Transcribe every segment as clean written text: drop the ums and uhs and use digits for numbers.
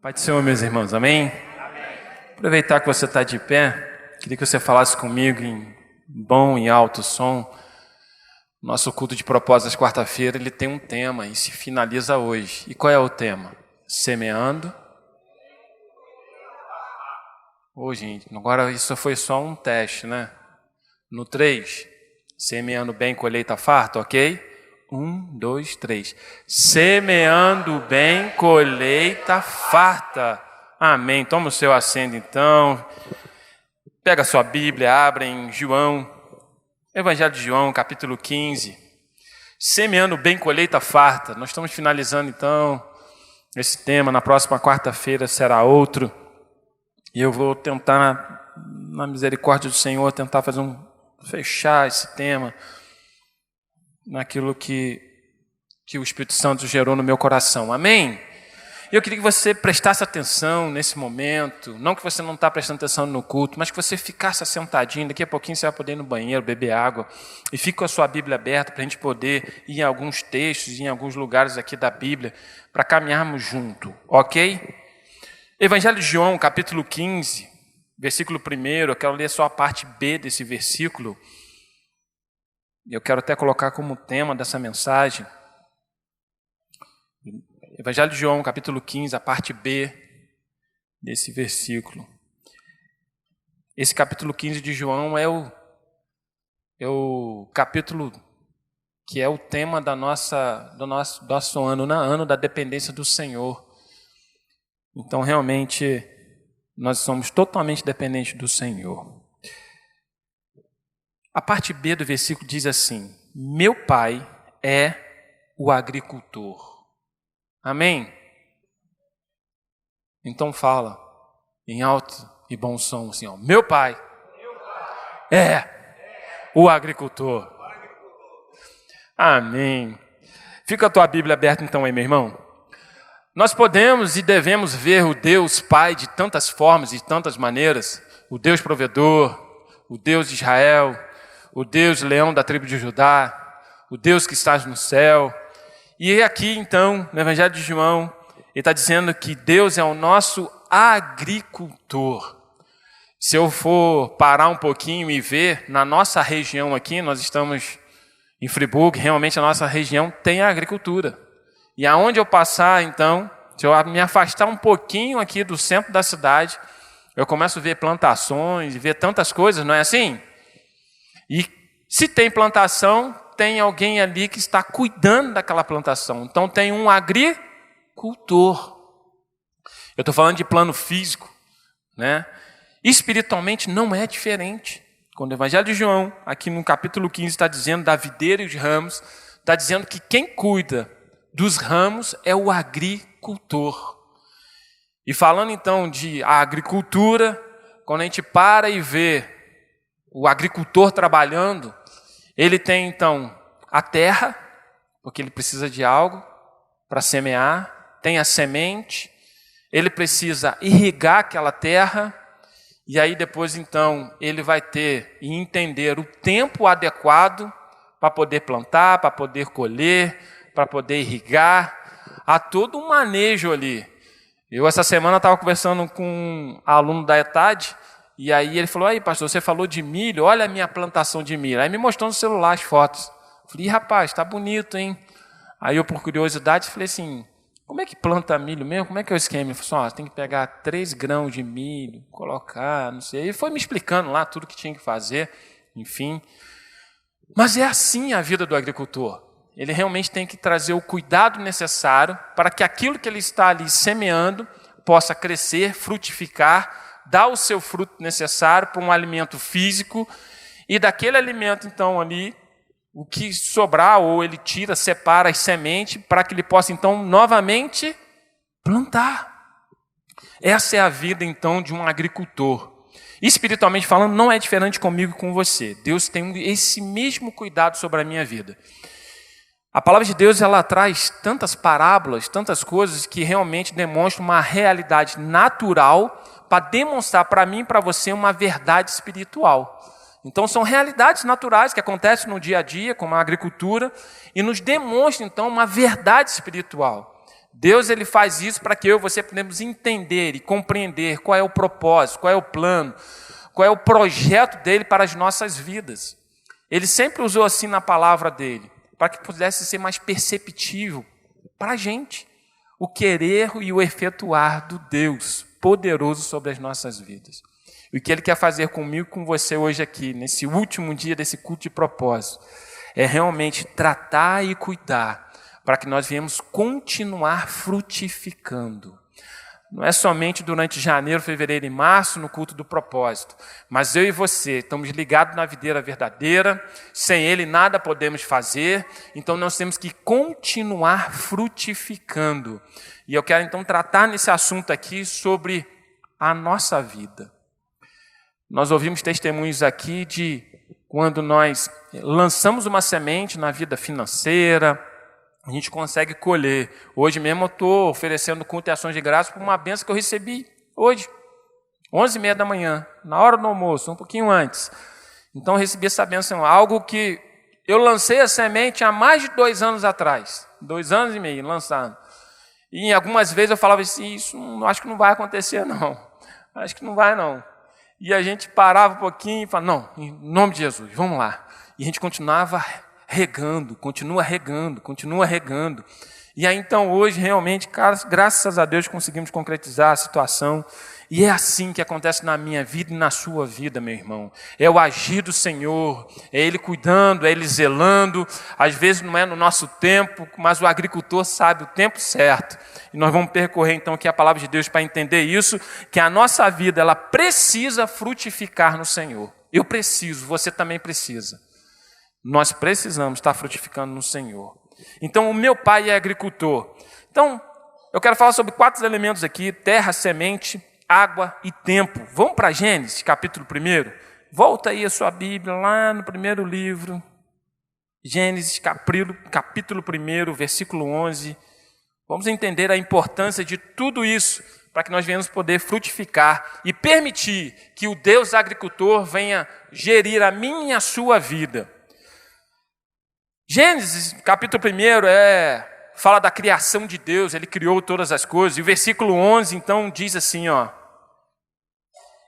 Pai do Senhor, meus irmãos, amém? Aproveitar que você está de pé, queria que você falasse comigo em bom e alto som. Nosso culto de propósitos, quarta-feira, ele tem um tema e se finaliza hoje. E qual é o tema? Semeando. Gente, agora isso foi só um teste, né? No 3, semeando bem, colheita farta, ok? 1, 2, 3. Semeando bem, colheita farta. Amém. Toma o seu assento, então. Pega a sua Bíblia, abra em João, Evangelho de João, capítulo 15. Semeando bem, colheita farta. Nós estamos finalizando, então, esse tema. Na próxima quarta-feira será outro. E eu vou tentar, na misericórdia do Senhor, tentar fechar esse tema naquilo que o Espírito Santo gerou no meu coração. Amém? Eu queria que você prestasse atenção nesse momento, não que você não está prestando atenção no culto, mas que você ficasse assentadinho. Daqui a pouquinho você vai poder ir no banheiro, beber água, e fique com a sua Bíblia aberta para a gente poder ir em alguns textos, em alguns lugares aqui da Bíblia, para caminharmos junto, ok? Evangelho de João, capítulo 15, versículo 1, eu quero ler só a parte B desse versículo. Eu quero até colocar como tema dessa mensagem, Evangelho de João, capítulo 15, a parte B desse versículo. Esse capítulo 15 de João é o capítulo que é o tema do nosso ano da dependência do Senhor. Então, realmente, nós somos totalmente dependentes do Senhor. A parte B do versículo diz assim: meu pai é o agricultor. Amém? Então fala em alto e bom som assim, ó, meu pai é o agricultor. Amém. Fica a tua Bíblia aberta então aí, meu irmão. Nós podemos e devemos ver o Deus Pai de tantas formas e de tantas maneiras. O Deus provedor, o Deus de Israel, o Deus leão da tribo de Judá, o Deus que está no céu. E aqui, então, no Evangelho de João, ele está dizendo que Deus é o nosso agricultor. Se eu for parar um pouquinho e ver, na nossa região aqui, nós estamos em Friburgo, realmente a nossa região tem a agricultura. E aonde eu passar, então, se eu me afastar um pouquinho aqui do centro da cidade, eu começo a ver plantações, ver tantas coisas, não é assim? E se tem plantação, tem alguém ali que está cuidando daquela plantação. Então tem um agricultor. Eu estou falando de plano físico, né? Espiritualmente não é diferente. Quando o Evangelho de João, aqui no capítulo 15, está dizendo da videira e os ramos, está dizendo que quem cuida dos ramos é o agricultor. E falando então de agricultura, quando a gente para e vê o agricultor trabalhando, ele tem, então, a terra, porque ele precisa de algo para semear, tem a semente, ele precisa irrigar aquela terra, e aí depois, então, ele vai ter e entender o tempo adequado para poder plantar, para poder colher, para poder irrigar. Há todo um manejo ali. Eu, essa semana, estava conversando com um aluno da ETAD, e aí ele falou: aí, pastor, você falou de milho, olha a minha plantação de milho. Aí me mostrou no celular as fotos. Falei: rapaz, está bonito, hein? Aí eu, por curiosidade, falei assim: como é que planta milho mesmo? Como é que é o esquema? Ele falou assim: tem que pegar 3 grãos de milho, colocar, não sei. Ele foi me explicando lá tudo que tinha que fazer, enfim. Mas é assim a vida do agricultor. Ele realmente tem que trazer o cuidado necessário para que aquilo que ele está ali semeando possa crescer, frutificar, dar o seu fruto necessário para um alimento físico, e daquele alimento, então, ali, o que sobrar, ou ele tira, separa as sementes, para que ele possa, então, novamente plantar. Essa é a vida, então, de um agricultor. Espiritualmente falando, não é diferente comigo e com você. Deus tem esse mesmo cuidado sobre a minha vida. A palavra de Deus, ela traz tantas parábolas, tantas coisas que realmente demonstram uma realidade natural para demonstrar para mim e para você uma verdade espiritual. Então, são realidades naturais que acontecem no dia a dia, como a agricultura, e nos demonstram, então, uma verdade espiritual. Deus ele faz isso para que eu e você podemos entender e compreender qual é o propósito, qual é o plano, qual é o projeto dele para as nossas vidas. Ele sempre usou assim na palavra dele, para que pudesse ser mais perceptível para a gente o querer e o efetuar do Deus poderoso sobre as nossas vidas. E o que ele quer fazer comigo e com você hoje aqui, nesse último dia desse culto de propósito, é realmente tratar e cuidar para que nós viemos continuar frutificando. Não é somente durante janeiro, fevereiro e março no culto do propósito, mas eu e você estamos ligados na videira verdadeira, sem ele nada podemos fazer, então nós temos que continuar frutificando. E eu quero então tratar nesse assunto aqui sobre a nossa vida. Nós ouvimos testemunhos aqui de quando nós lançamos uma semente na vida financeira, a gente consegue colher. Hoje mesmo eu estou oferecendo culto e ações de graça por uma bênção que eu recebi hoje, 11h30 da manhã, na hora do almoço, um pouquinho antes. Então eu recebi essa bênção, algo que eu lancei a semente há mais de 2 anos atrás, 2 anos e meio lançando. E algumas vezes eu falava assim, isso acho que não vai acontecer não, acho que não vai não. E a gente parava um pouquinho e falava, não, em nome de Jesus, vamos lá. E a gente continuava regando, continua regando. E aí então hoje realmente, graças a Deus, conseguimos concretizar a situação. E é assim que acontece na minha vida e na sua vida, meu irmão. É o agir do Senhor, é Ele cuidando, é Ele zelando. Às vezes não é no nosso tempo, mas o agricultor sabe o tempo certo. E nós vamos percorrer então aqui a palavra de Deus para entender isso, que a nossa vida ela precisa frutificar no Senhor. Eu preciso, você também precisa. Nós precisamos estar frutificando no Senhor. Então, o meu pai é agricultor. Então, eu quero falar sobre 4 elementos aqui: terra, semente, água e tempo. Vamos para Gênesis, capítulo 1. Volta aí a sua Bíblia, lá no primeiro livro. Gênesis, capítulo 1, versículo 11. Vamos entender a importância de tudo isso, para que nós venhamos poder frutificar e permitir que o Deus agricultor venha gerir a minha e a sua vida. Gênesis, capítulo 1, fala da criação de Deus, Ele criou todas as coisas. E o versículo 11, então, diz assim, ó.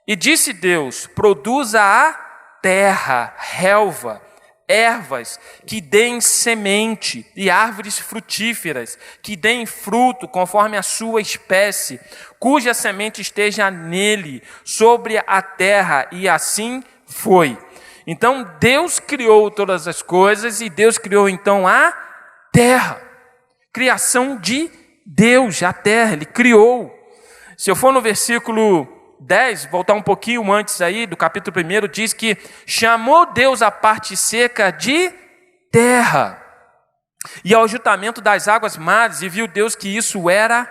E disse Deus, produza a terra, relva, ervas, que deem semente, e árvores frutíferas, que deem fruto conforme a sua espécie, cuja semente esteja nele, sobre a terra, e assim foi. Então, Deus criou todas as coisas e Deus criou, então, a terra. Criação de Deus, a terra, Ele criou. Se eu for no versículo 10, voltar um pouquinho antes aí, do capítulo 1, diz que chamou Deus a parte seca de terra, e ao ajuntamento das águas mares, e viu Deus que isso era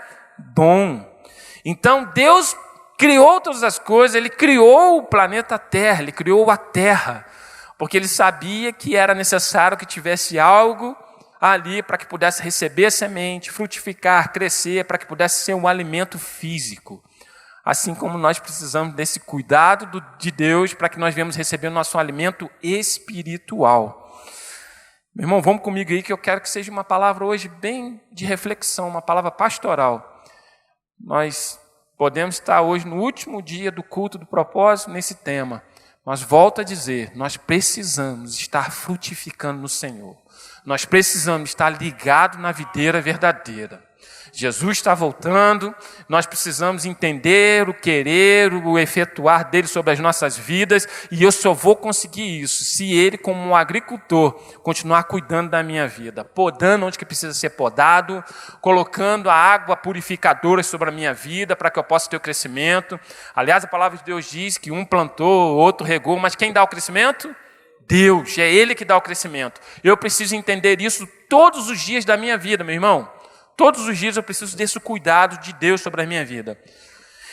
bom. Então, Deus criou todas as coisas, Ele criou o planeta Terra, Ele criou a terra, porque Ele sabia que era necessário que tivesse algo ali para que pudesse receber semente, frutificar, crescer, para que pudesse ser um alimento físico. Assim como nós precisamos desse cuidado de Deus para que nós venhamos receber o nosso alimento espiritual. Meu irmão, vamos comigo aí que eu quero que seja uma palavra hoje bem de reflexão, uma palavra pastoral. Nós podemos estar hoje no último dia do culto do propósito nesse tema, mas volto a dizer, nós precisamos estar frutificando no Senhor. Nós precisamos estar ligados na videira verdadeira. Jesus está voltando, nós precisamos entender o querer, o efetuar dele sobre as nossas vidas, e eu só vou conseguir isso se ele, como um agricultor, continuar cuidando da minha vida, podando onde que precisa ser podado, colocando a água purificadora sobre a minha vida, para que eu possa ter o crescimento. Aliás, a palavra de Deus diz que um plantou, outro regou, mas quem dá o crescimento? Deus, é Ele que dá o crescimento. Eu preciso entender isso todos os dias da minha vida, meu irmão. Todos os dias eu preciso desse cuidado de Deus sobre a minha vida.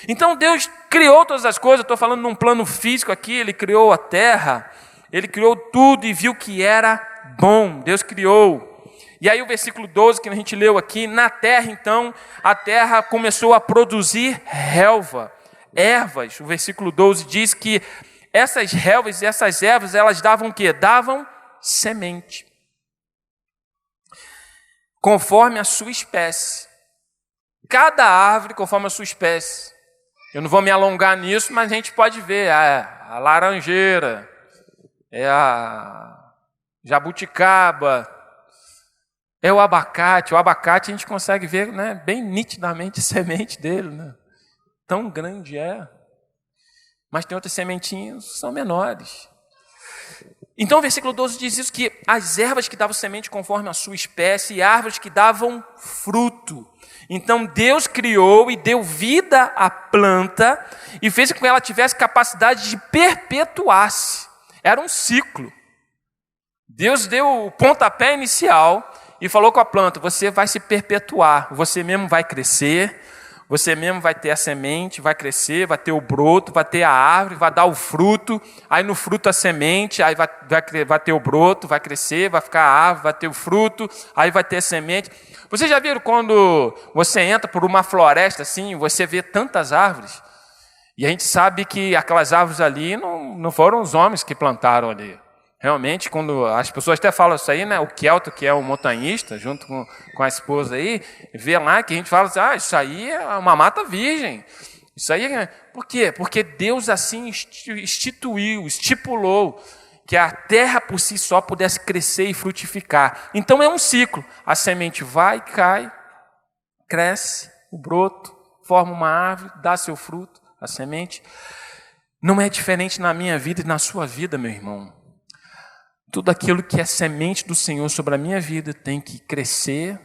Então Deus criou todas as coisas, eu estou falando num plano físico aqui, Ele criou a terra, Ele criou tudo e viu que era bom, Deus criou. E aí o versículo 12 que a gente leu aqui, na terra então, a terra começou a produzir relva, ervas. O versículo 12 diz que essas relvas e essas ervas, elas davam o quê? Davam semente, conforme a sua espécie. Cada árvore conforme a sua espécie. Eu não vou me alongar nisso, mas a gente pode ver a laranjeira, a jabuticaba, o abacate. O abacate a gente consegue ver, né, bem nitidamente a semente dele, né? Tão grande é. Mas tem outras sementinhas que são menores. Então o versículo 12 diz isso, que as ervas que davam semente conforme a sua espécie e árvores que davam fruto. Então Deus criou e deu vida à planta e fez com que ela tivesse capacidade de perpetuar-se. Era um ciclo. Deus deu o pontapé inicial e falou com a planta: você vai se perpetuar, você mesmo vai crescer, você mesmo vai ter a semente, vai crescer, vai ter o broto, vai ter a árvore, vai dar o fruto, aí no fruto a semente, aí vai ter o broto, vai crescer, vai ficar a árvore, vai ter o fruto, aí vai ter a semente. Vocês já viram quando você entra por uma floresta assim, você vê tantas árvores, e a gente sabe que aquelas árvores ali não foram os homens que plantaram ali. Realmente, quando as pessoas até falam isso aí, né? O Kelto, que é um montanhista, junto com a esposa aí, vê lá que a gente fala assim, isso aí é uma mata virgem. Isso aí é... Por quê? Porque Deus assim estipulou que a terra por si só pudesse crescer e frutificar. Então é um ciclo. A semente vai, cai, cresce, o broto, forma uma árvore, dá seu fruto, a semente. Não é diferente na minha vida e na sua vida, meu irmão. Tudo aquilo que é semente do Senhor sobre a minha vida tem que crescer,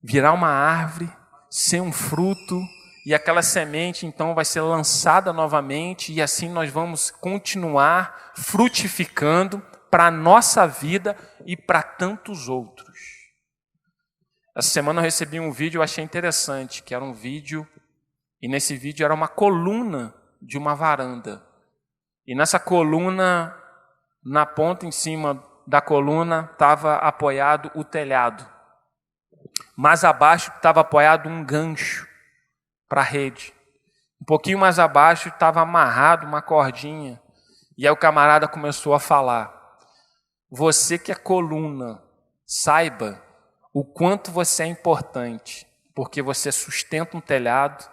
virar uma árvore, ser um fruto, e aquela semente então vai ser lançada novamente, e assim nós vamos continuar frutificando para a nossa vida e para tantos outros. Essa semana eu recebi um vídeo, eu achei interessante, que era um vídeo, e nesse vídeo era uma coluna de uma varanda. E nessa coluna, na ponta em cima da coluna, estava apoiado o telhado. Mais abaixo estava apoiado um gancho para a rede. Um pouquinho mais abaixo estava amarrado uma cordinha. E aí o camarada começou a falar: você que é coluna, saiba o quanto você é importante, porque você sustenta um telhado.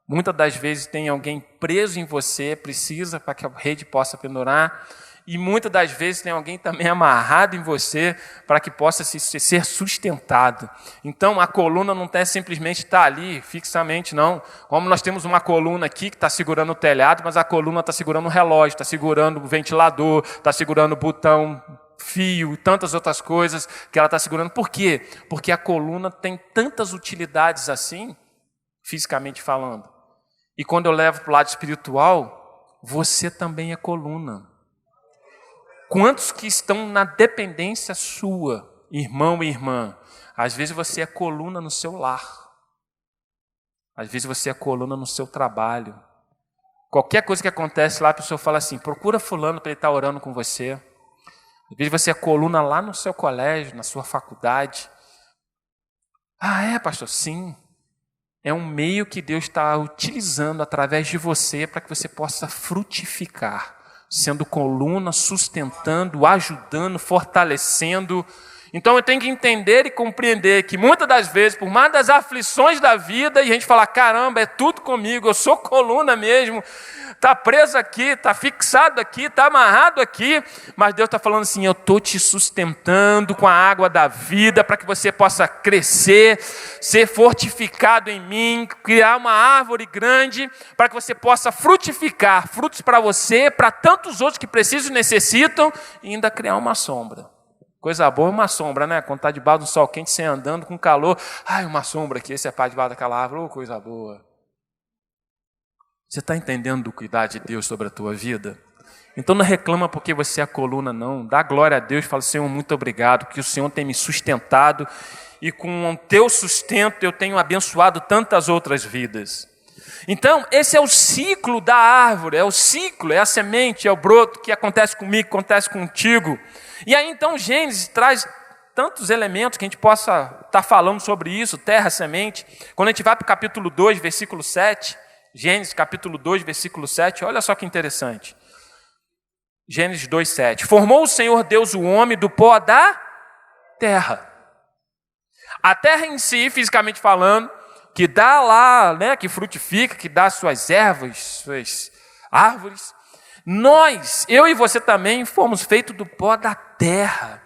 Muitas das vezes tem alguém preso em você, precisa para que a rede possa pendurar. E muitas das vezes tem alguém também amarrado em você para que possa ser sustentado. Então a coluna não tem simplesmente estar ali fixamente, não. Como nós temos uma coluna aqui que está segurando o telhado, mas a coluna está segurando o relógio, está segurando o ventilador, está segurando o botão, fio e tantas outras coisas que ela está segurando. Por quê? Porque a coluna tem tantas utilidades assim, fisicamente falando. E quando eu levo para o lado espiritual, você também é coluna. Quantos que estão na dependência sua, irmão e irmã? Às vezes você é coluna no seu lar. Às vezes você é coluna no seu trabalho. Qualquer coisa que acontece lá, a pessoa fala assim: procura fulano para ele estar orando com você. Às vezes você é coluna lá no seu colégio, na sua faculdade. Ah, é, pastor? Sim. É um meio que Deus está utilizando através de você para que você possa frutificar, sendo coluna, sustentando, ajudando, fortalecendo. Então eu tenho que entender e compreender que muitas das vezes, por mais das aflições da vida, e a gente fala: caramba, é tudo comigo, eu sou coluna mesmo, está preso aqui, está fixado aqui, está amarrado aqui, mas Deus está falando assim: eu estou te sustentando com a água da vida para que você possa crescer, ser fortificado em mim, criar uma árvore grande para que você possa frutificar, frutos para você, para tantos outros que precisam e necessitam, e ainda criar uma sombra. Coisa boa é uma sombra, né? Quando está debaixo do sol quente, você andando com calor, ai, uma sombra aqui, esse é para debaixo daquela árvore, coisa boa. Você está entendendo do cuidado de Deus sobre a tua vida? Então não reclama porque você é a coluna, não. Dá glória a Deus, fala: Senhor, muito obrigado, que o Senhor tem me sustentado e com o teu sustento eu tenho abençoado tantas outras vidas. Então, esse é o ciclo da árvore, é o ciclo, é a semente, é o broto que acontece comigo, que acontece contigo. E aí então Gênesis traz tantos elementos que a gente possa estar falando sobre isso, terra, semente. Quando a gente vai para o capítulo 2, versículo 7, Gênesis capítulo 2, versículo 7, olha só que interessante. Gênesis 2, 7. Formou o Senhor Deus o homem do pó da terra. A terra em si, fisicamente falando, que dá lá, né, que frutifica, que dá suas ervas, suas árvores. Nós, eu e você também, fomos feitos do pó da terra.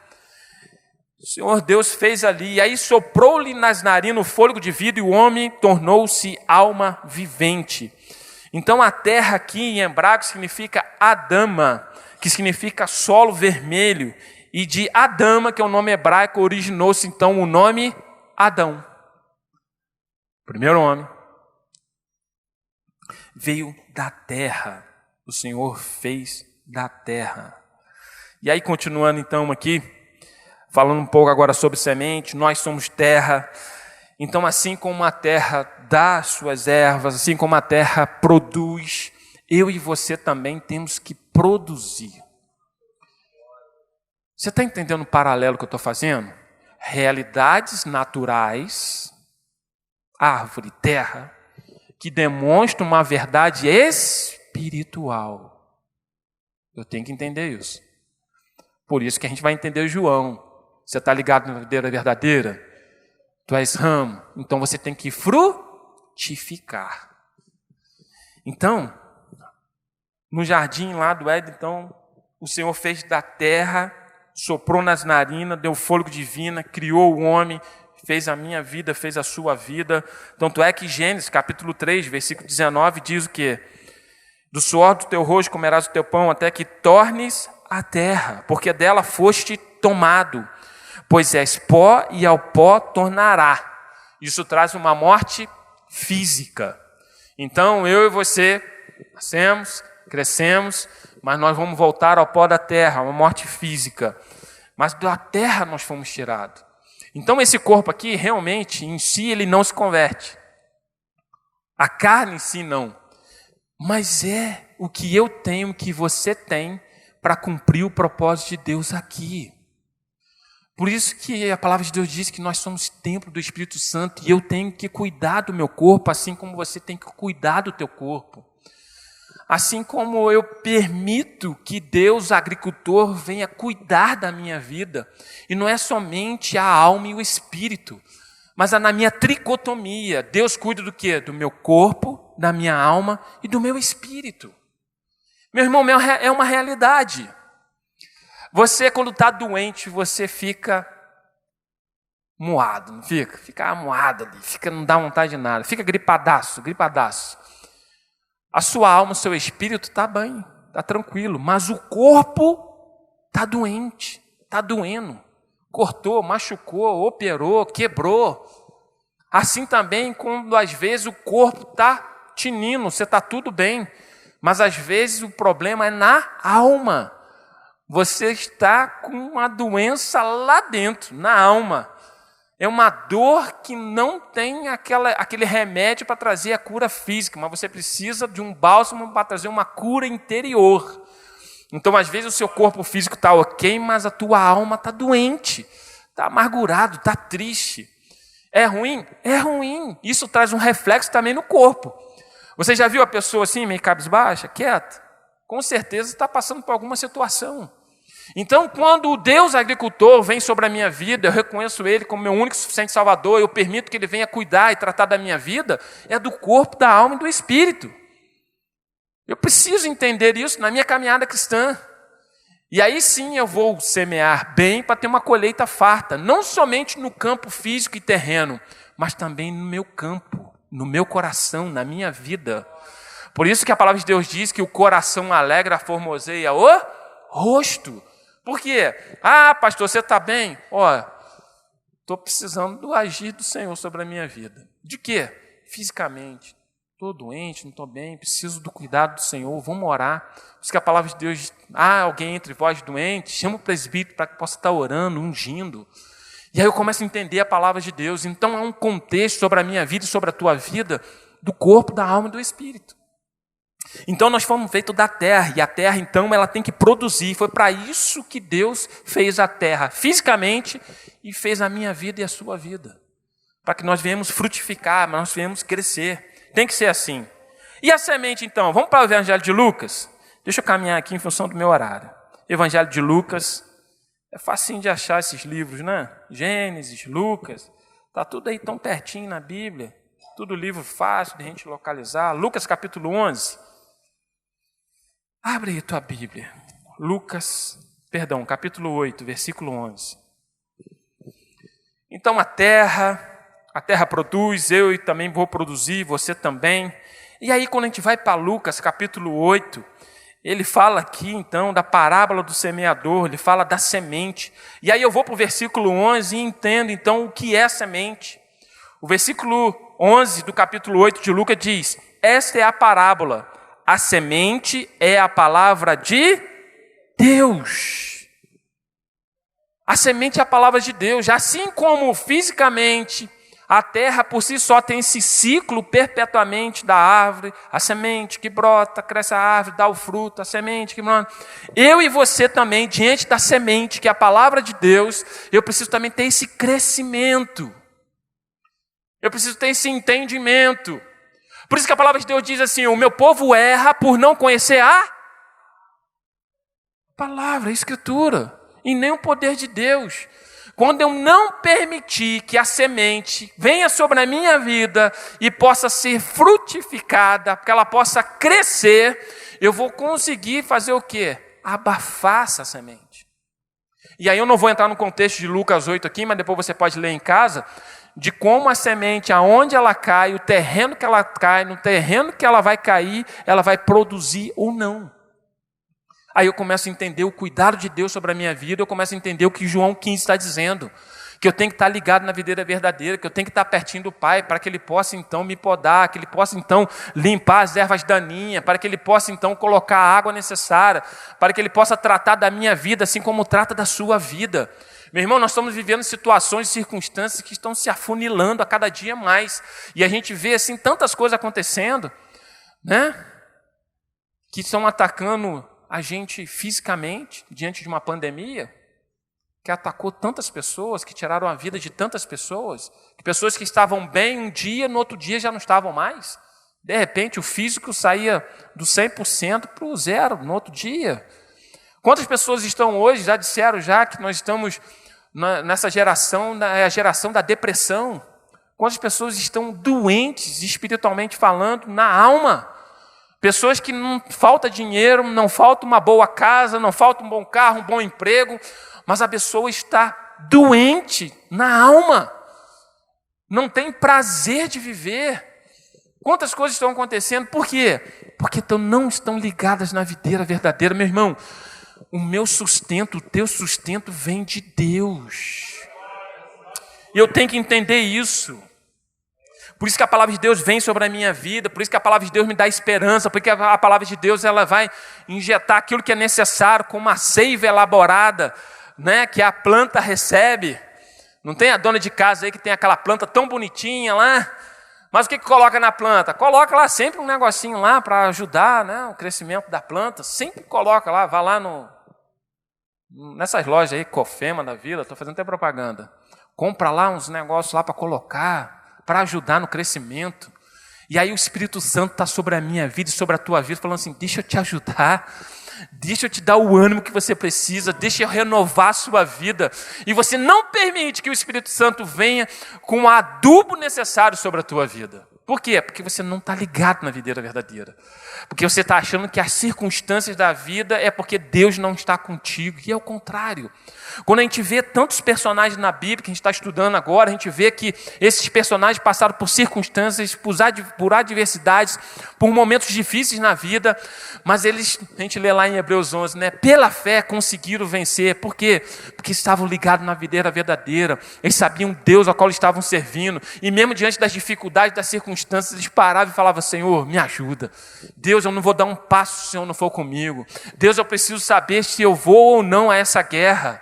O Senhor Deus fez ali, e aí soprou-lhe nas narinas o fôlego de vida, e o homem tornou-se alma vivente. Então a terra aqui em hebraico significa Adama, que significa solo vermelho, e de Adama, que é o nome hebraico, originou-se então o nome Adão. Primeiro homem. Veio da terra. O Senhor fez da terra. E aí, continuando então aqui, falando um pouco agora sobre semente, nós somos terra. Então, assim como a terra dá suas ervas, assim como a terra produz, eu e você também temos que produzir. Você está entendendo o paralelo que eu estou fazendo? Realidades naturais, árvore, terra, que demonstram uma verdade espiritual. Eu tenho que entender isso. Por isso que a gente vai entender João. Você está ligado na videira verdadeira? Tu és ramo, então você tem que frutificar. Então, no jardim lá do Éden, então, o Senhor fez da terra, soprou nas narinas, deu fôlego divino, criou o homem, fez a minha vida, fez a sua vida. Tanto é que Gênesis, capítulo 3, versículo 19, diz o quê? Do suor do teu rosto comerás o teu pão, até que tornes a terra, porque dela foste tomado. Pois és pó e ao pó tornará. Isso traz uma morte física. Então, eu e você nascemos, crescemos, mas nós vamos voltar ao pó da terra, uma morte física. Mas da terra nós fomos tirados. Então, esse corpo aqui, realmente, em si, ele não se converte. A carne em si, não. Mas é o que eu tenho, que você tem, para cumprir o propósito de Deus aqui. Por isso que a palavra de Deus diz que nós somos templo do Espírito Santo e eu tenho que cuidar do meu corpo, assim como você tem que cuidar do teu corpo. Assim como eu permito que Deus, agricultor, venha cuidar da minha vida. E não é somente a alma e o espírito, mas na minha tricotomia. Deus cuida do quê? Do meu corpo, da minha alma e do meu espírito. Meu irmão, é uma realidade. Você, quando está doente, você fica moado, não fica? Fica moado ali, não dá vontade de nada, fica gripadaço. A sua alma, o seu espírito está bem, está tranquilo, mas o corpo está doente, está doendo. Cortou, machucou, operou, quebrou. Assim também, quando às vezes o corpo está tinindo, você está tudo bem, mas às vezes o problema é na alma. Você está com uma doença lá dentro, na alma. É uma dor que não tem aquele remédio para trazer a cura física, mas você precisa de um bálsamo para trazer uma cura interior. Então, às vezes, o seu corpo físico está ok, mas a tua alma está doente, está amargurado, está triste. É ruim? É ruim. Isso traz um reflexo também no corpo. Você já viu a pessoa assim, meio cabisbaixa, quieta? Com certeza está passando por alguma situação. Então, quando o Deus agricultor vem sobre a minha vida, eu reconheço Ele como meu único e suficiente Salvador, eu permito que Ele venha cuidar e tratar da minha vida, é do corpo, da alma e do espírito. Eu preciso entender isso na minha caminhada cristã. E aí sim eu vou semear bem para ter uma colheita farta, não somente no campo físico e terreno, mas também no meu campo, no meu coração, na minha vida. Por isso que a palavra de Deus diz que o coração alegra, formoseia o rosto. Por quê? Ah, pastor, você está bem? Estou precisando do agir do Senhor sobre a minha vida. De quê? Fisicamente. Estou doente, não estou bem, preciso do cuidado do Senhor, vamos orar. Por isso que a palavra de Deus diz, alguém entre vós doente, chama o presbítero para que possa estar orando, ungindo. E aí eu começo a entender a palavra de Deus. Então há um contexto sobre a minha vida e sobre a tua vida, do corpo, da alma e do espírito. Então nós fomos feitos da terra, e a terra então ela tem que produzir. Foi para isso que Deus fez a terra fisicamente e fez a minha vida e a sua vida. Para que nós venhamos frutificar, nós venhamos crescer. Tem que ser assim. E a semente então? Vamos para o Evangelho de Lucas? Deixa eu caminhar aqui em função do meu horário. Evangelho de Lucas. É facinho de achar esses livros, né? Gênesis, Lucas. Está tudo aí tão pertinho na Bíblia. Tudo livro fácil de a gente localizar. Lucas capítulo 11. Abre aí tua Bíblia. Capítulo 8, versículo 11. Então a terra produz, eu também vou produzir, você também. E aí quando a gente vai para Lucas capítulo 8, ele fala aqui então da parábola do semeador, ele fala da semente. E aí eu vou para o versículo 11 e entendo então o que é semente. O versículo 11 do capítulo 8 de Lucas diz: esta é a parábola, a semente é a palavra de Deus. A semente é a palavra de Deus, assim como fisicamente a terra por si só tem esse ciclo perpetuamente da árvore, a semente que brota, cresce a árvore, dá o fruto, a semente que brota. Eu e você também, diante da semente, que é a palavra de Deus, eu preciso também ter esse crescimento. Eu preciso ter esse entendimento. Por isso que a palavra de Deus diz assim: o meu povo erra por não conhecer a palavra, a escritura, e nem o poder de Deus. Quando eu não permitir que a semente venha sobre a minha vida e possa ser frutificada, que ela possa crescer, eu vou conseguir fazer o quê? Abafar essa semente. E aí eu não vou entrar no contexto de Lucas 8 aqui, mas depois você pode ler em casa, de como a semente, aonde ela cai, o terreno que ela cai, no terreno que ela vai cair, ela vai produzir ou não. Aí eu começo a entender o cuidado de Deus sobre a minha vida, eu começo a entender o que João 15 está dizendo, que eu tenho que estar ligado na videira verdadeira, que eu tenho que estar pertinho do Pai, para que Ele possa então me podar, que Ele possa então limpar as ervas daninhas, para que Ele possa então colocar a água necessária, para que Ele possa tratar da minha vida, assim como trata da sua vida. Meu irmão, nós estamos vivendo situações e circunstâncias que estão se afunilando a cada dia mais, e a gente vê assim tantas coisas acontecendo, né? Que estão atacando a gente fisicamente, diante de uma pandemia, que atacou tantas pessoas, que tiraram a vida de tantas pessoas, que pessoas que estavam bem um dia, no outro dia já não estavam mais. De repente, o físico saía do 100% para o zero, no outro dia. Quantas pessoas estão hoje, já disseram já que nós estamos nessa geração, a geração da depressão. Quantas pessoas estão doentes, espiritualmente falando, na alma? Pessoas que não falta dinheiro, não falta uma boa casa, não falta um bom carro, um bom emprego, mas a pessoa está doente na alma, não tem prazer de viver. Quantas coisas estão acontecendo? Por quê? Porque não estão ligadas na videira verdadeira. Meu irmão, o meu sustento, o teu sustento vem de Deus. E eu tenho que entender isso. Por isso que a palavra de Deus vem sobre a minha vida, por isso que a palavra de Deus me dá esperança, porque a palavra de Deus ela vai injetar aquilo que é necessário com uma seiva elaborada, né, que a planta recebe. Não tem a dona de casa aí que tem aquela planta tão bonitinha lá, mas o que coloca na planta? Coloca lá sempre um negocinho lá para ajudar, né, o crescimento da planta, sempre coloca lá, vai lá nessas lojas aí, Cofema da Vila, estou fazendo até propaganda, compra lá uns negócios lá para colocar, para ajudar no crescimento. E aí o Espírito Santo está sobre a minha vida e sobre a tua vida, falando assim: deixa eu te ajudar, deixa eu te dar o ânimo que você precisa, deixa eu renovar a sua vida. E você não permite que o Espírito Santo venha com o adubo necessário sobre a tua vida. Por quê? Porque você não está ligado na videira verdadeira. Porque você está achando que as circunstâncias da vida é porque Deus não está contigo. E é o contrário. Quando a gente vê tantos personagens na Bíblia, que a gente está estudando agora, a gente vê que esses personagens passaram por circunstâncias, por adversidades, por momentos difíceis na vida, mas eles, a gente lê lá em Hebreus 11, né? Pela fé conseguiram vencer. Por quê? Porque estavam ligados na videira verdadeira. Eles sabiam Deus ao qual eles estavam servindo. E mesmo diante das dificuldades, das circunstâncias, eles paravam e falavam: Senhor, me ajuda. Deus, eu não vou dar um passo se o Senhor não for comigo. Deus, eu preciso saber se eu vou ou não a essa guerra.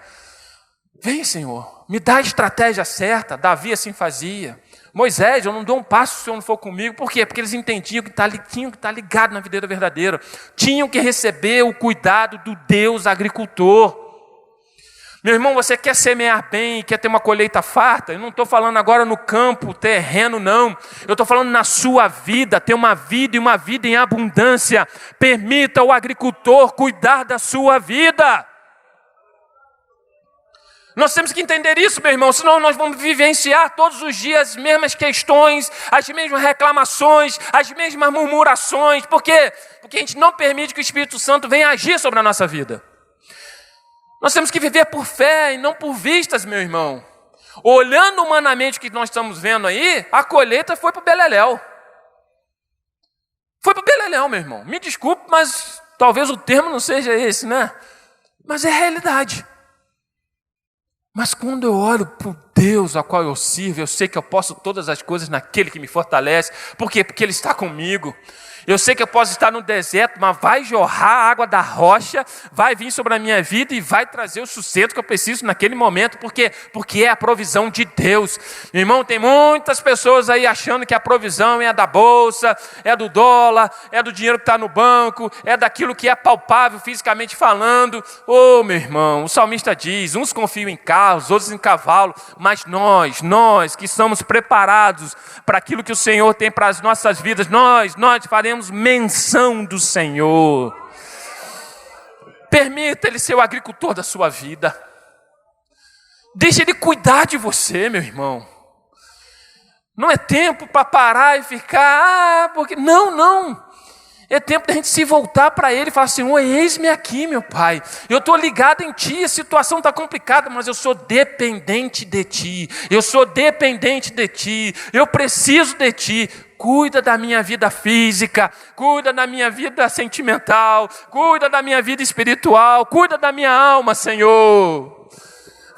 Vem, Senhor, me dá a estratégia certa. Davi assim fazia. Moisés, eu não dou um passo se o Senhor não for comigo. Por quê? Porque eles entendiam que tinham que estar ligados na videira verdadeira. Tinham que receber o cuidado do Deus agricultor. Meu irmão, você quer semear bem e quer ter uma colheita farta? Eu não estou falando agora no campo, terreno, não. Eu estou falando na sua vida, ter uma vida e uma vida em abundância. Permita o agricultor cuidar da sua vida. Nós temos que entender isso, meu irmão, senão nós vamos vivenciar todos os dias as mesmas questões, as mesmas reclamações, as mesmas murmurações. Por quê? Porque a gente não permite que o Espírito Santo venha agir sobre a nossa vida. Nós temos que viver por fé e não por vistas, meu irmão. Olhando humanamente o que nós estamos vendo aí, a colheita foi para o beleléu. Foi para o beleléu, meu irmão. Me desculpe, mas talvez o termo não seja esse, né? Mas é a realidade. Mas quando eu olho para o Deus a qual eu sirvo, eu sei que eu posso todas as coisas naquele que me fortalece. Por quê? Porque Ele está comigo. Eu sei que eu posso estar no deserto, mas vai jorrar a água da rocha, vai vir sobre a minha vida e vai trazer o sustento que eu preciso naquele momento. Por quê? Porque é a provisão de Deus. Meu irmão, tem muitas pessoas aí achando que a provisão é da bolsa, é do dólar, é do dinheiro que está no banco, é daquilo que é palpável fisicamente falando. Ô, meu irmão, o salmista diz, uns confiam em carros, outros em cavalo, mas nós que estamos preparados para aquilo que o Senhor tem para as nossas vidas, nós faremos menção do Senhor. Permita Ele ser o agricultor da sua vida. Deixe Ele cuidar de você, meu irmão. Não é tempo para parar e ficar, porque... Não. É tempo da gente se voltar para Ele e falar assim, Senhor, eis-me aqui, meu Pai. Eu estou ligado em Ti, a situação está complicada, mas eu sou dependente de Ti. Eu sou dependente de Ti. Eu preciso de Ti. Cuida da minha vida física, cuida da minha vida sentimental, cuida da minha vida espiritual, cuida da minha alma, Senhor.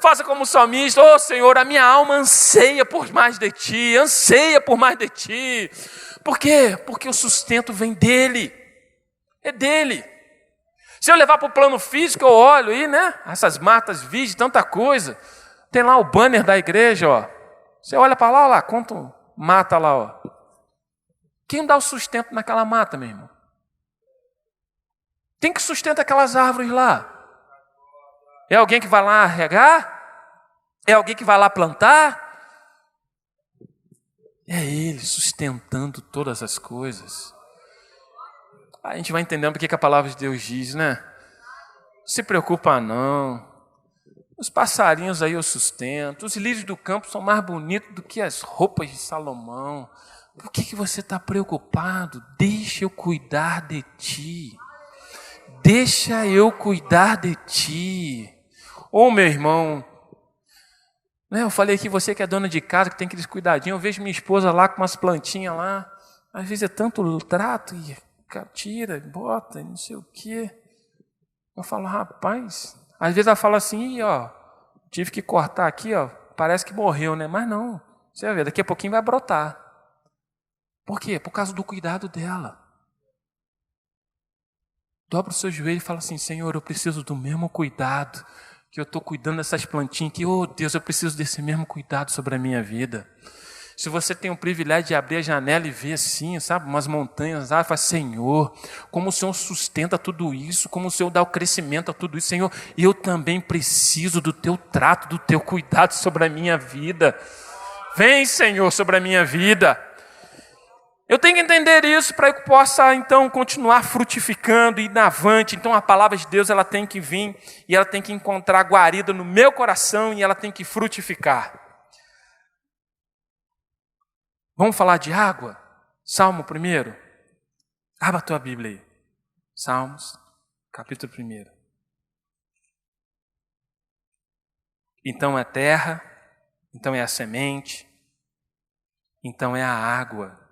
Faça como o salmista, ô Senhor, a minha alma anseia por mais de Ti, anseia por mais de Ti. Por quê? Porque o sustento vem dEle, é dEle. Se eu levar para o plano físico, eu olho aí, né? Essas matas virgens, tanta coisa. Tem lá o banner da igreja, ó. Você olha para lá, quanto mata lá, ó. Quem dá o sustento naquela mata, meu irmão? Quem que sustenta aquelas árvores lá? É alguém que vai lá regar? É alguém que vai lá plantar? É Ele sustentando todas as coisas. A gente vai entendendo porque que a palavra de Deus diz, né? Não se preocupa não. Os passarinhos aí eu sustento. Os lírios do campo são mais bonitos do que as roupas de Salomão. Por que você está preocupado? Deixa eu cuidar de ti. Deixa eu cuidar de ti. Ô meu irmão, né, eu falei que você que é dona de casa, que tem aqueles cuidadinhos, eu vejo minha esposa lá com umas plantinhas lá, às vezes é tanto trato, e tira, bota, não sei o quê. Eu falo, rapaz, às vezes ela fala assim, ó, tive que cortar aqui, ó, parece que morreu, né? Mas não, você vai ver, daqui a pouquinho vai brotar. Por quê? Por causa do cuidado dela. Dobra o seu joelho e fala assim, Senhor, eu preciso do mesmo cuidado que eu estou cuidando dessas plantinhas aqui. Oh Deus, eu preciso desse mesmo cuidado sobre a minha vida. Se você tem o privilégio de abrir a janela e ver assim, sabe, umas montanhas, fala, Senhor, como o Senhor sustenta tudo isso, como o Senhor dá o crescimento a tudo isso, Senhor, eu também preciso do Teu trato, do Teu cuidado sobre a minha vida. Vem, Senhor, sobre a minha vida. Eu tenho que entender isso para que eu possa, então, continuar frutificando e ir avante. Então, a palavra de Deus ela tem que vir e ela tem que encontrar guarida no meu coração e ela tem que frutificar. Vamos falar de água? Salmo 1. Abra a tua Bíblia aí. Salmos, capítulo 1. Então é a terra, então é a semente, então é a água.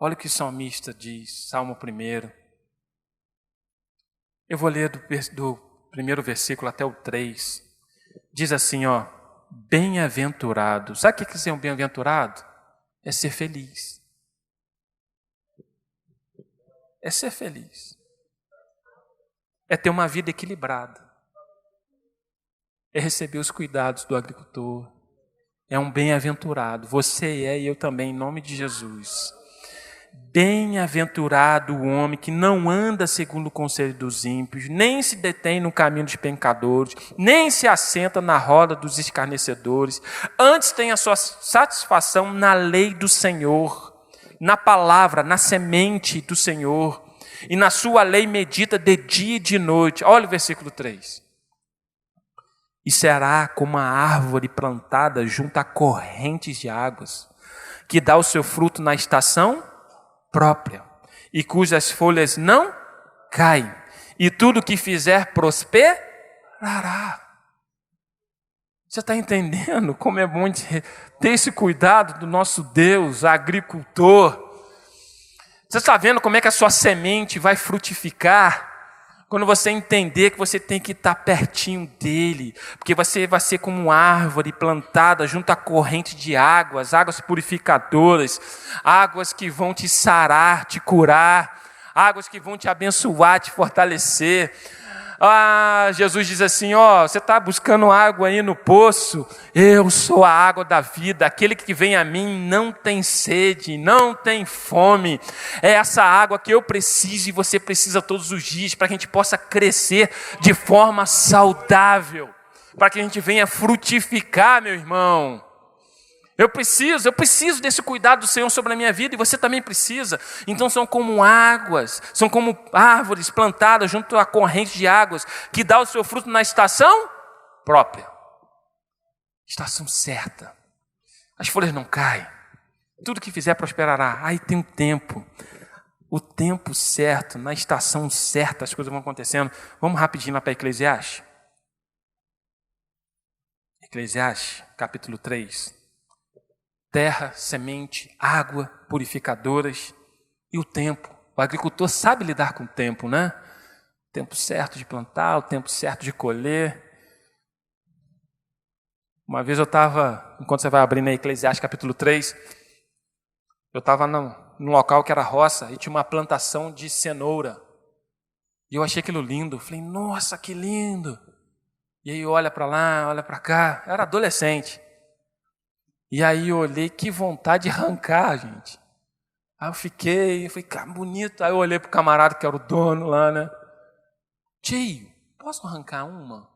Olha o que o salmista diz, Salmo 1. Eu vou ler do primeiro versículo até o 3. Diz assim, ó, bem-aventurado. Sabe o que é ser um bem-aventurado? É ser feliz. É ser feliz. É ter uma vida equilibrada. É receber os cuidados do agricultor. É um bem-aventurado. Você é e eu também, em nome de Jesus. Bem-aventurado o homem que não anda segundo o conselho dos ímpios, nem se detém no caminho dos pecadores, nem se assenta na roda dos escarnecedores. Antes tem a sua satisfação na lei do Senhor, na palavra, na semente do Senhor, e na sua lei medita de dia e de noite. Olha o versículo 3. e será como uma árvore plantada junto a correntes de águas, que dá o seu fruto na estação própria, e cujas folhas não caem, e tudo que fizer prosperará. Você está entendendo como é bom ter esse cuidado do nosso Deus, agricultor? Você está vendo como é que a sua semente vai frutificar? Quando você entender que você tem que estar pertinho dele, porque você vai ser como uma árvore plantada junto à corrente de águas, águas purificadoras, águas que vão te sarar, te curar, águas que vão te abençoar, te fortalecer. Jesus diz assim, você está buscando água aí no poço? Eu sou a água da vida, aquele que vem a mim não tem sede, não tem fome. É essa água que eu preciso e você precisa todos os dias, para que a gente possa crescer de forma saudável, para que a gente venha frutificar, meu irmão. Eu preciso desse cuidado do Senhor sobre a minha vida, e você também precisa. Então são como águas, são como árvores plantadas junto à corrente de águas, que dá o seu fruto na estação própria. Estação certa. As folhas não caem. Tudo que fizer prosperará. Aí tem um tempo. O tempo certo, na estação certa, as coisas vão acontecendo. Vamos rapidinho lá para Eclesiastes. Eclesiastes, capítulo 3. Terra, semente, água, purificadoras e o tempo. O agricultor sabe lidar com o tempo, né? O tempo certo de plantar, o tempo certo de colher. Uma vez eu estava, enquanto você vai abrindo a Eclesiastes capítulo 3, eu estava num local que era roça e tinha uma plantação de cenoura. E eu achei aquilo lindo. Falei, nossa, que lindo. E aí olha para lá, olha para cá. Eu era adolescente. E aí eu olhei, que vontade de arrancar, gente. Aí eu falei, cara, bonito. Aí eu olhei pro camarada que era o dono lá, né? Tio, posso arrancar uma?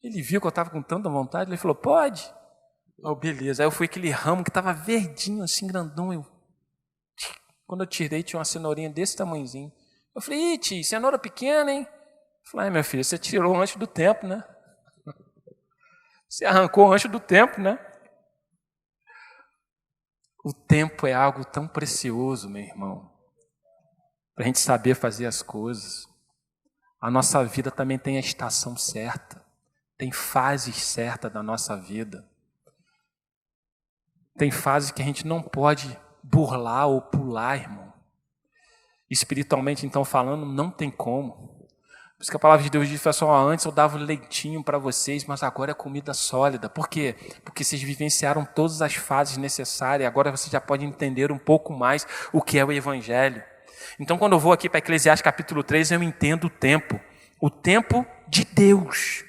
Ele viu que eu estava com tanta vontade, ele falou, pode. Beleza. Aí eu fui aquele ramo que estava verdinho, assim, grandão. Quando eu tirei, tinha uma cenourinha desse tamanhozinho. Eu falei, tio, cenoura pequena, hein? Eu falei, meu filho, você tirou antes do tempo, né? Você arrancou antes do tempo, né? O tempo é algo tão precioso, meu irmão, para a gente saber fazer as coisas. A nossa vida também tem a estação certa, tem fases certas da nossa vida. Tem fases que a gente não pode burlar ou pular, irmão. Espiritualmente, então, falando, não tem como. Por isso que a palavra de Deus diz, pessoal, antes eu dava leitinho para vocês, mas agora é comida sólida. Por quê? Porque vocês vivenciaram todas as fases necessárias, agora você já pode entender um pouco mais o que é o Evangelho. Então, quando eu vou aqui para Eclesiastes capítulo 3, eu entendo o tempo de Deus.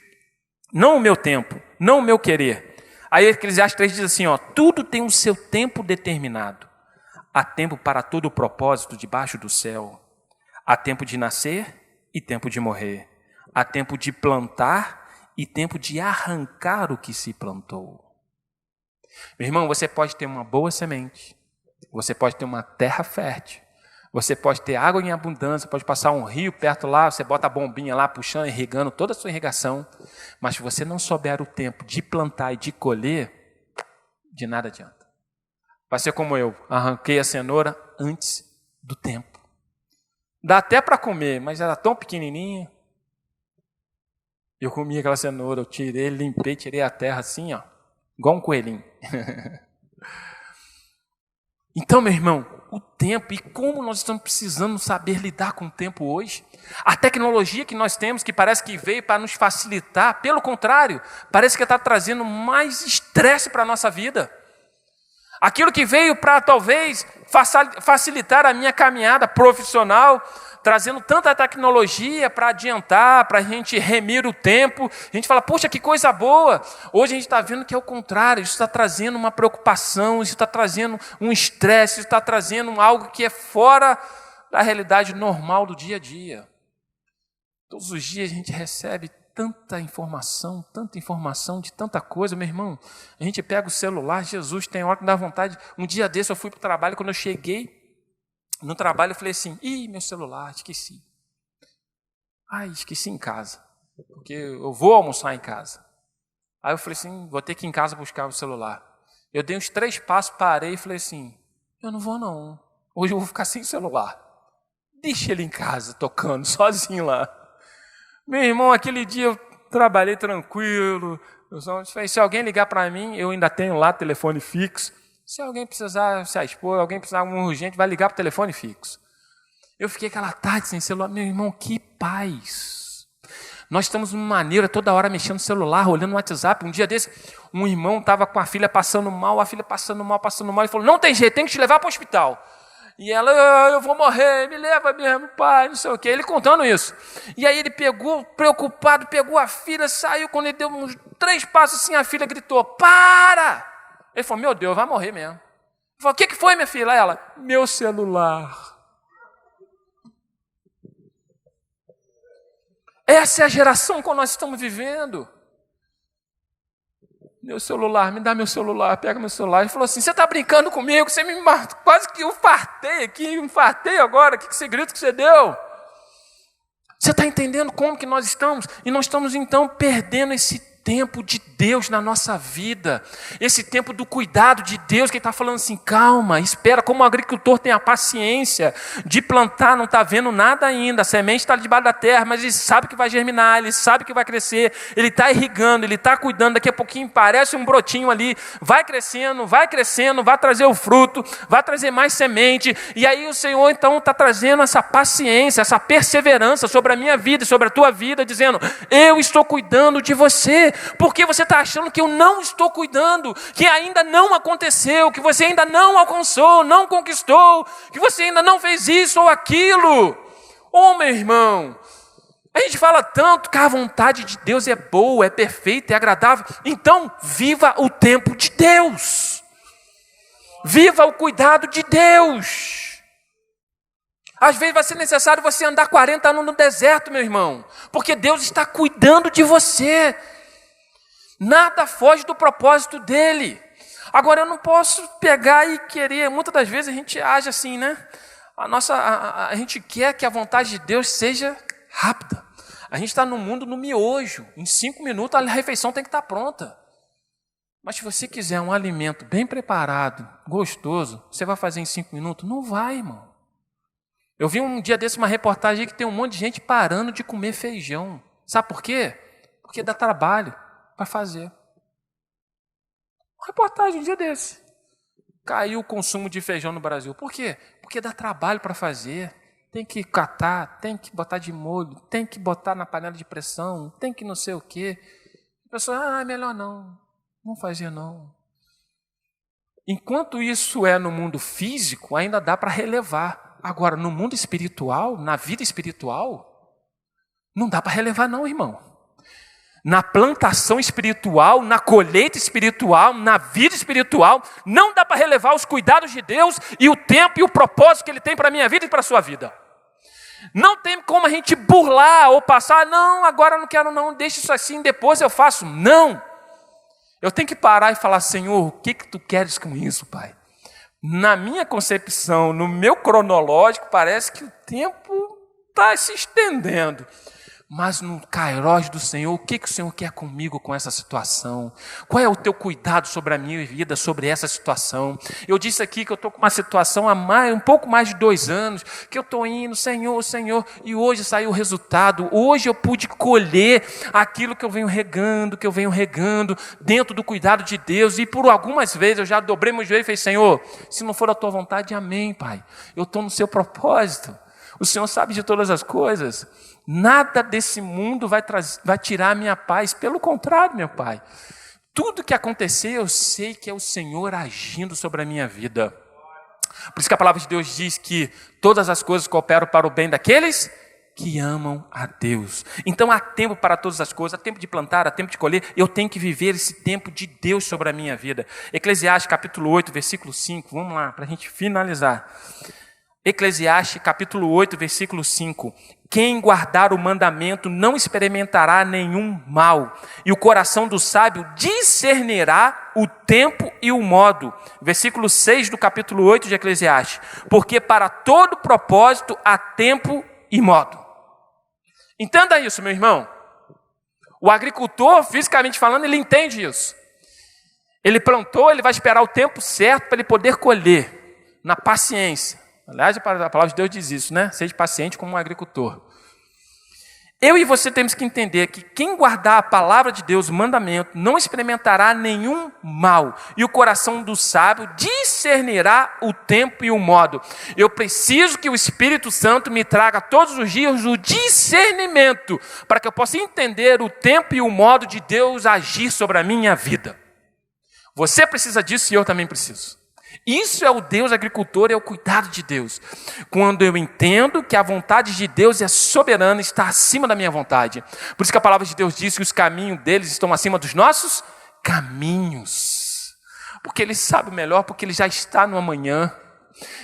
Não o meu tempo, não o meu querer. Aí Eclesiastes 3 diz assim, tudo tem o seu tempo determinado. Há tempo para todo o propósito debaixo do céu. Há tempo de nascer e tempo de morrer. Há tempo de plantar e tempo de arrancar o que se plantou. Meu irmão, você pode ter uma boa semente, você pode ter uma terra fértil, você pode ter água em abundância, pode passar um rio perto lá, você bota a bombinha lá, puxando, irrigando toda a sua irrigação, mas se você não souber o tempo de plantar e de colher, de nada adianta. Vai ser como eu, arranquei a cenoura antes do tempo. Dá até para comer, mas era tão pequenininha. Eu comi aquela cenoura, eu tirei, limpei, tirei a terra assim, igual um coelhinho. Então, meu irmão, o tempo, e como nós estamos precisando saber lidar com o tempo hoje. A tecnologia que nós temos, que parece que veio para nos facilitar, pelo contrário, parece que está trazendo mais estresse para a nossa vida. Aquilo que veio para talvez facilitar a minha caminhada profissional, trazendo tanta tecnologia para adiantar, para a gente remir o tempo. A gente fala, poxa, que coisa boa. Hoje a gente está vendo que é o contrário. Isso está trazendo uma preocupação, isso está trazendo um estresse, isso está trazendo algo que é fora da realidade normal do dia a dia. Todos os dias a gente recebe tanta informação de tanta coisa, meu irmão. A gente pega o celular, Jesus, tem hora que dá vontade. Um dia desse eu fui para o trabalho, quando eu cheguei no trabalho eu falei assim, meu celular, esqueci. Esqueci em casa, porque eu vou almoçar em casa. Aí eu falei assim, vou ter que ir em casa buscar o celular. Eu dei uns 3 passos, parei e falei assim, eu não vou não. Hoje eu vou ficar sem celular. Deixa ele em casa, tocando, sozinho lá. Meu irmão, aquele dia eu trabalhei tranquilo. Se alguém ligar para mim, eu ainda tenho lá telefone fixo. Se alguém precisar se expor, alguém precisar de um urgente, vai ligar para o telefone fixo. Eu fiquei aquela tarde sem celular. Meu irmão, que paz. Nós estamos de uma maneira, toda hora mexendo no celular, olhando no WhatsApp. Um dia desse, um irmão estava com a filha passando mal, a filha passando mal. Ele falou, não tem jeito, tem que te levar para o hospital. E ela, eu vou morrer, me leva mesmo, pai, não sei o quê. Ele contando isso. E aí ele pegou, preocupado, pegou a filha, saiu. Quando ele deu uns 3 passos assim, a filha gritou, para! Ele falou, meu Deus, vai morrer mesmo. Ele falou, o que foi, minha filha? Ela, meu celular. Essa é a geração que nós estamos vivendo. Meu celular, me dá meu celular, pega meu celular. Ele falou assim, você está brincando comigo? Você me matou, quase que eu fartei aqui, infartei agora. Que esse grito que você deu? Você está entendendo como que nós estamos? E nós estamos então perdendo esse tempo de Deus na nossa vida, esse tempo do cuidado de Deus, que ele está falando assim, calma, espera, como o agricultor tem a paciência de plantar, não está vendo nada ainda, a semente está debaixo da terra, mas ele sabe que vai germinar, ele sabe que vai crescer, ele está irrigando, ele está cuidando, daqui a pouquinho parece um brotinho ali, vai crescendo, vai trazer o fruto, vai trazer mais semente, e aí o Senhor então está trazendo essa paciência, essa perseverança sobre a minha vida, sobre a tua vida, dizendo, eu estou cuidando de você, porque você está achando que eu não estou cuidando, que ainda não aconteceu, que você ainda não alcançou, não conquistou, que você ainda não fez isso ou aquilo. Oh, meu irmão, a gente fala tanto que a vontade de Deus é boa, é perfeita, é agradável. Então, viva o tempo de Deus. Viva o cuidado de Deus. Às vezes vai ser necessário você andar 40 anos no deserto, meu irmão, porque Deus está cuidando de você. Nada foge do propósito dele. Agora, eu não posso pegar e querer, muitas das vezes a gente age assim, né? A gente quer que a vontade de Deus seja rápida. A gente está no mundo no miojo. Em 5 minutos a refeição tem que estar pronta. Mas se você quiser um alimento bem preparado, gostoso, você vai fazer em 5 minutos? Não vai, irmão. Eu vi um dia desse uma reportagem que tem um monte de gente parando de comer feijão. Sabe por quê? Porque dá trabalho para fazer. Uma reportagem um dia desse. Caiu o consumo de feijão no Brasil. Por quê? Porque dá trabalho para fazer. Tem que catar, tem que botar de molho, tem que botar na panela de pressão, tem que não sei o quê. A pessoa, melhor não fazer não. Enquanto isso é no mundo físico, ainda dá para relevar. Agora, no mundo espiritual, na vida espiritual, não dá para relevar não, irmão. Na plantação espiritual, na colheita espiritual, na vida espiritual, não dá para relevar os cuidados de Deus e o tempo e o propósito que Ele tem para a minha vida e para a sua vida. Não tem como a gente burlar ou passar, não, agora não quero não, deixa isso assim, depois eu faço. Não! Eu tenho que parar e falar, Senhor, o que Tu queres com isso, Pai? Na minha concepção, no meu cronológico, parece que o tempo está se estendendo. Mas no Kairos do Senhor, o que o Senhor quer comigo com essa situação? Qual é o teu cuidado sobre a minha vida, sobre essa situação? Eu disse aqui que eu estou com uma situação há um pouco mais de 2 anos, que eu estou indo, Senhor, e hoje saiu o resultado. Hoje eu pude colher aquilo que eu venho regando, dentro do cuidado de Deus. E por algumas vezes eu já dobrei meu joelho e falei, Senhor, se não for a tua vontade, amém, Pai. Eu estou no seu propósito. O Senhor sabe de todas as coisas. Nada desse mundo vai tirar a minha paz. Pelo contrário, meu Pai. Tudo que acontecer, eu sei que é o Senhor agindo sobre a minha vida. Por isso que a palavra de Deus diz que todas as coisas cooperam para o bem daqueles que amam a Deus. Então há tempo para todas as coisas, há tempo de plantar, há tempo de colher. Eu tenho que viver esse tempo de Deus sobre a minha vida. Eclesiastes capítulo 8, versículo 5. Vamos lá, para a gente finalizar. Eclesiastes capítulo 8, versículo 5. Quem guardar o mandamento não experimentará nenhum mal, e o coração do sábio discernirá o tempo e o modo. Versículo 6 do capítulo 8 de Eclesiastes. Porque para todo propósito há tempo e modo. Entenda isso, meu irmão. O agricultor, fisicamente falando, ele entende isso. Ele plantou, ele vai esperar o tempo certo para ele poder colher, na paciência. Aliás, a palavra de Deus diz isso, né? Seja paciente como um agricultor. Eu e você temos que entender que quem guardar a palavra de Deus, o mandamento, não experimentará nenhum mal. E o coração do sábio discernirá o tempo e o modo. Eu preciso que o Espírito Santo me traga todos os dias o discernimento, para que eu possa entender o tempo e o modo de Deus agir sobre a minha vida. Você precisa disso e eu também preciso. Isso é o Deus agricultor, é o cuidado de Deus. Quando eu entendo que a vontade de Deus é soberana, está acima da minha vontade. Por isso que a palavra de Deus diz que os caminhos deles estão acima dos nossos caminhos. Porque Ele sabe o melhor, porque Ele já está no amanhã.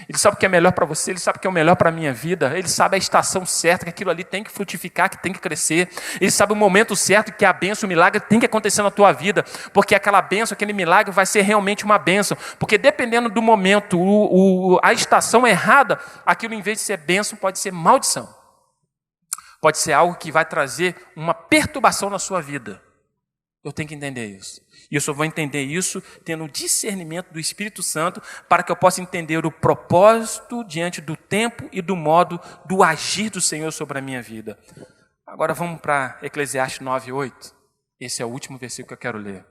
Ele sabe o que é melhor para você, Ele sabe o que é o melhor para a minha vida. Ele sabe a estação certa, que aquilo ali tem que frutificar, que tem que crescer. Ele sabe o momento certo que a bênção, o milagre tem que acontecer na tua vida. Porque aquela bênção, aquele milagre vai ser realmente uma bênção. Porque dependendo do momento, a estação errada, aquilo em vez de ser bênção, pode ser maldição. Pode ser algo que vai trazer uma perturbação na sua vida. Eu tenho que entender isso. E eu só vou entender isso tendo o discernimento do Espírito Santo para que eu possa entender o propósito diante do tempo e do modo do agir do Senhor sobre a minha vida. Agora vamos para Eclesiastes 9:8. Esse é o último versículo que eu quero ler.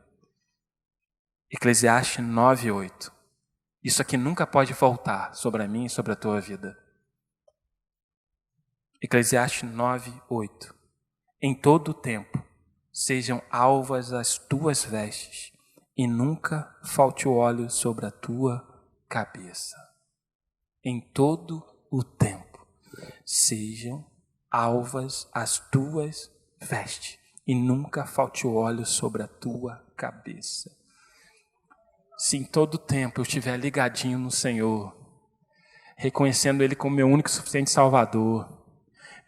Eclesiastes 9:8. Isso aqui nunca pode faltar sobre a minha e sobre a tua vida. Eclesiastes 9:8. Em todo o tempo sejam alvas as tuas vestes, e nunca falte o óleo sobre a tua cabeça. Em todo o tempo sejam alvas as tuas vestes, e nunca falte o óleo sobre a tua cabeça. Se em todo o tempo eu estiver ligadinho no Senhor, reconhecendo Ele como meu único e suficiente Salvador,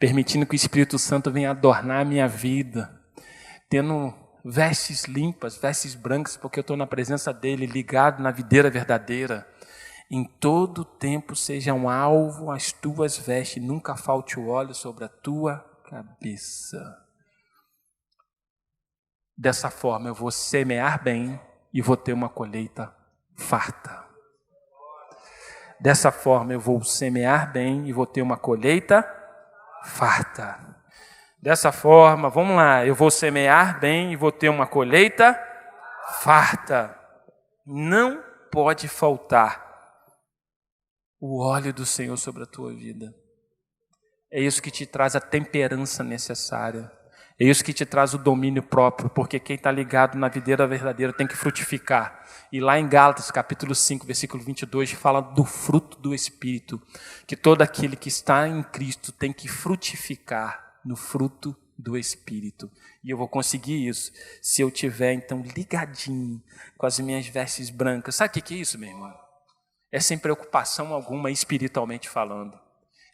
permitindo que o Espírito Santo venha adornar a minha vida, tendo vestes limpas, vestes brancas, porque eu estou na presença dEle, ligado na videira verdadeira. Em todo tempo sejam alvo as tuas vestes, nunca falte o óleo sobre a tua cabeça. Dessa forma eu vou semear bem e vou ter uma colheita farta. Dessa forma eu vou semear bem e vou ter uma colheita farta. Dessa forma, vamos lá, eu vou semear bem e vou ter uma colheita farta. Não pode faltar o óleo do Senhor sobre a tua vida. É isso que te traz a temperança necessária. É isso que te traz o domínio próprio, porque quem está ligado na videira verdadeira tem que frutificar. E lá em Gálatas, capítulo 5, versículo 22, fala do fruto do Espírito, que todo aquele que está em Cristo tem que frutificar no fruto do Espírito. E eu vou conseguir isso se eu tiver, então, ligadinho com as minhas vestes brancas. Sabe o que é isso, meu irmão? É sem preocupação alguma, espiritualmente falando.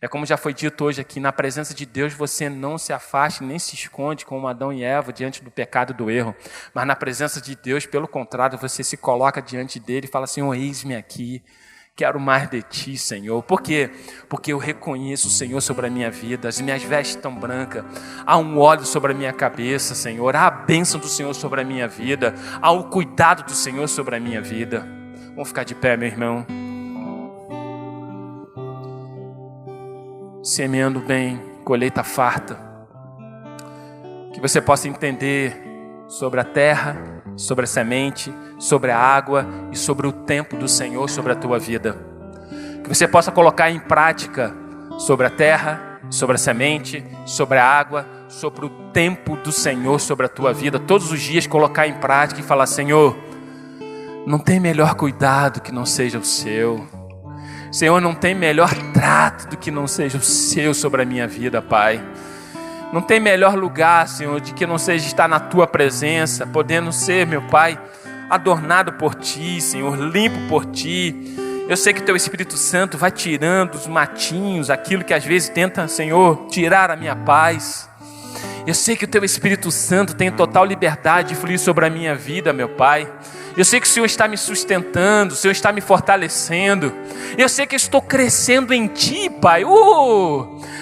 É como já foi dito hoje aqui, na presença de Deus você não se afaste, nem se esconde como Adão e Eva diante do pecado e do erro. Mas na presença de Deus, pelo contrário, você se coloca diante dele e fala assim: oh, eis-me aqui. Quero mais de ti, Senhor. Por quê? Porque eu reconheço o Senhor sobre a minha vida. As minhas vestes estão brancas. Há um óleo sobre a minha cabeça, Senhor. Há a bênção do Senhor sobre a minha vida. Há o cuidado do Senhor sobre a minha vida. Vamos ficar de pé, meu irmão. Semeando bem, colheita farta. Que você possa entender sobre a terra, sobre a semente, sobre a água e sobre o tempo do Senhor sobre a tua vida. Que você possa colocar em prática sobre a terra, sobre a semente, sobre a água, sobre o tempo do Senhor sobre a tua vida. Todos os dias colocar em prática e falar: Senhor, não tem melhor cuidado que não seja o seu. Senhor, não tem melhor trato do que não seja o seu sobre a minha vida, Pai. Não tem melhor lugar, Senhor, de que não seja estar na tua presença, podendo ser, meu Pai, adornado por ti, Senhor, limpo por ti. Eu sei que o teu Espírito Santo vai tirando os matinhos, aquilo que às vezes tenta, Senhor, tirar a minha paz. Eu sei que o teu Espírito Santo tem total liberdade de fluir sobre a minha vida, meu Pai. Eu sei que o Senhor está me sustentando, o Senhor está me fortalecendo. Eu sei que eu estou crescendo em Ti, Pai.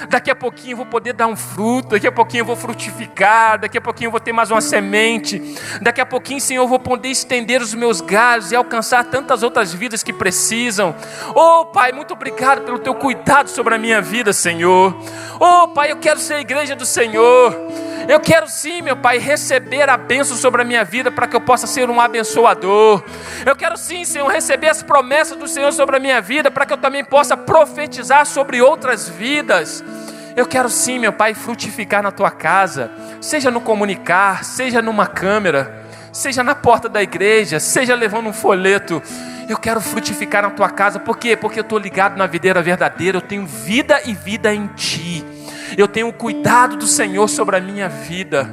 Daqui a pouquinho eu vou poder dar um fruto, daqui a pouquinho eu vou frutificar, daqui a pouquinho eu vou ter mais uma semente, daqui a pouquinho, Senhor, eu vou poder estender os meus galhos e alcançar tantas outras vidas que precisam. Pai, muito obrigado pelo Teu cuidado sobre a minha vida, Senhor. Pai, eu quero ser a igreja do Senhor. Eu quero sim, meu Pai, receber a bênção sobre a minha vida para que eu possa ser um abençoador. Eu quero sim, Senhor, receber as promessas do Senhor sobre a minha vida para que eu também possa profetizar sobre outras vidas. Eu quero sim, meu Pai, frutificar na Tua casa, seja no comunicar, seja numa câmera, seja na porta da igreja, seja levando um folheto. Eu quero frutificar na Tua casa. Por quê? Porque eu estou ligado na videira verdadeira. Eu tenho vida e vida em Ti. Eu tenho o cuidado do Senhor sobre a minha vida.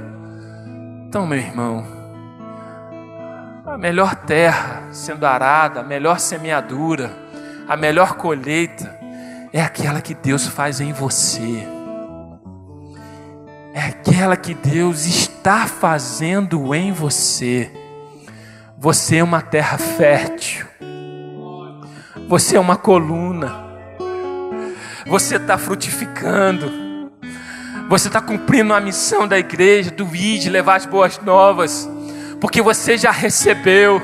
Então, meu irmão, a melhor terra sendo arada, a melhor semeadura, a melhor colheita é aquela que Deus faz em você. É aquela que Deus está fazendo em você. Você é uma terra fértil. Você é uma coluna. Você está frutificando. Você está cumprindo a missão da igreja, do ID, levar as boas novas, porque você já recebeu.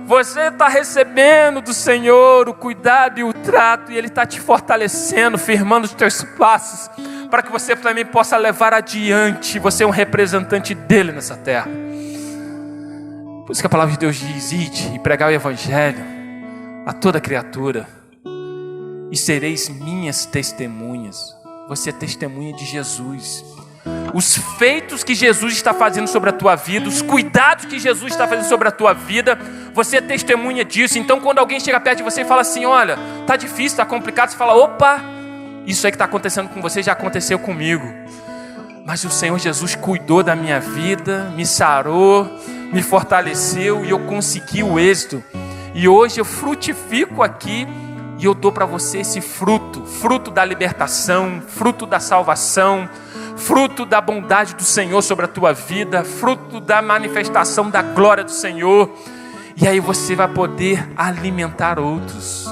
Você está recebendo do Senhor o cuidado e o trato, e Ele está te fortalecendo, firmando os teus passos, para que você também possa levar adiante. Você é um representante dEle nessa terra. Por isso que a palavra de Deus diz: ide e pregai o evangelho a toda criatura, e sereis minhas testemunhas. Você é testemunha de Jesus. Os feitos que Jesus está fazendo sobre a tua vida, os cuidados que Jesus está fazendo sobre a tua vida, você é testemunha disso. Então quando alguém chega perto de você e fala assim: olha, está difícil, está complicado, você fala: opa, isso aí que está acontecendo com você já aconteceu comigo. Mas o Senhor Jesus cuidou da minha vida, me sarou, me fortaleceu e eu consegui o êxito. E hoje eu frutifico aqui. E eu dou para você esse fruto, fruto da libertação, fruto da salvação, fruto da bondade do Senhor sobre a tua vida, fruto da manifestação da glória do Senhor. E aí você vai poder alimentar outros,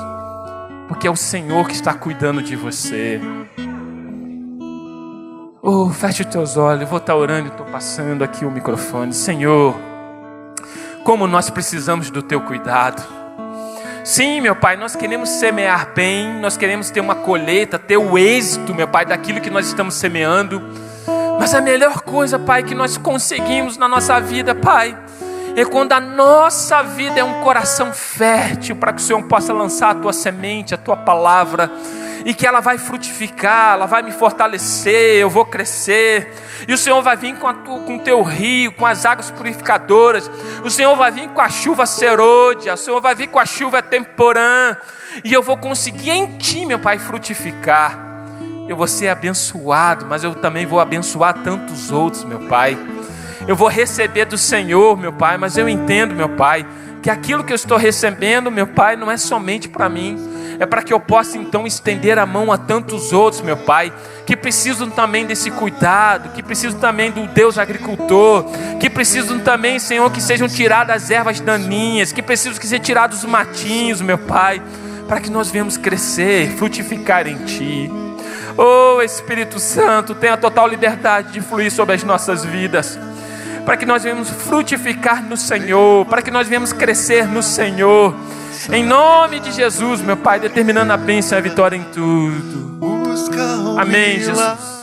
porque é o Senhor que está cuidando de você. Feche os teus olhos, eu vou estar orando e estou passando aqui o microfone. Senhor, como nós precisamos do teu cuidado. Sim, meu Pai, nós queremos semear bem, nós queremos ter uma colheita, ter o êxito, meu Pai, daquilo que nós estamos semeando. Mas a melhor coisa, Pai, que nós conseguimos na nossa vida, Pai, é quando a nossa vida é um coração fértil, para que o Senhor possa lançar a tua semente, a tua palavra, e que ela vai frutificar, ela vai me fortalecer, eu vou crescer, e o Senhor vai vir com o teu rio, com as águas purificadoras, o Senhor vai vir com a chuva serôdia, o Senhor vai vir com a chuva temporã, e eu vou conseguir em Ti, meu Pai, frutificar. Eu vou ser abençoado, mas eu também vou abençoar tantos outros, meu Pai. Eu vou receber do Senhor, meu Pai, mas eu entendo, meu Pai, que aquilo que eu estou recebendo, meu Pai, não é somente para mim, é para que eu possa então estender a mão a tantos outros, meu Pai, que precisam também desse cuidado, que precisam também do Deus agricultor, que precisam também, Senhor, que sejam tiradas as ervas daninhas, que precisam que sejam tirados os matinhos, meu Pai, para que nós venhamos crescer, frutificar em Ti. Espírito Santo, tenha total liberdade de fluir sobre as nossas vidas, para que nós venhamos frutificar no Senhor, para que nós venhamos crescer no Senhor, em nome de Jesus, meu Pai, determinando a bênção e a vitória em tudo. Amém, Jesus.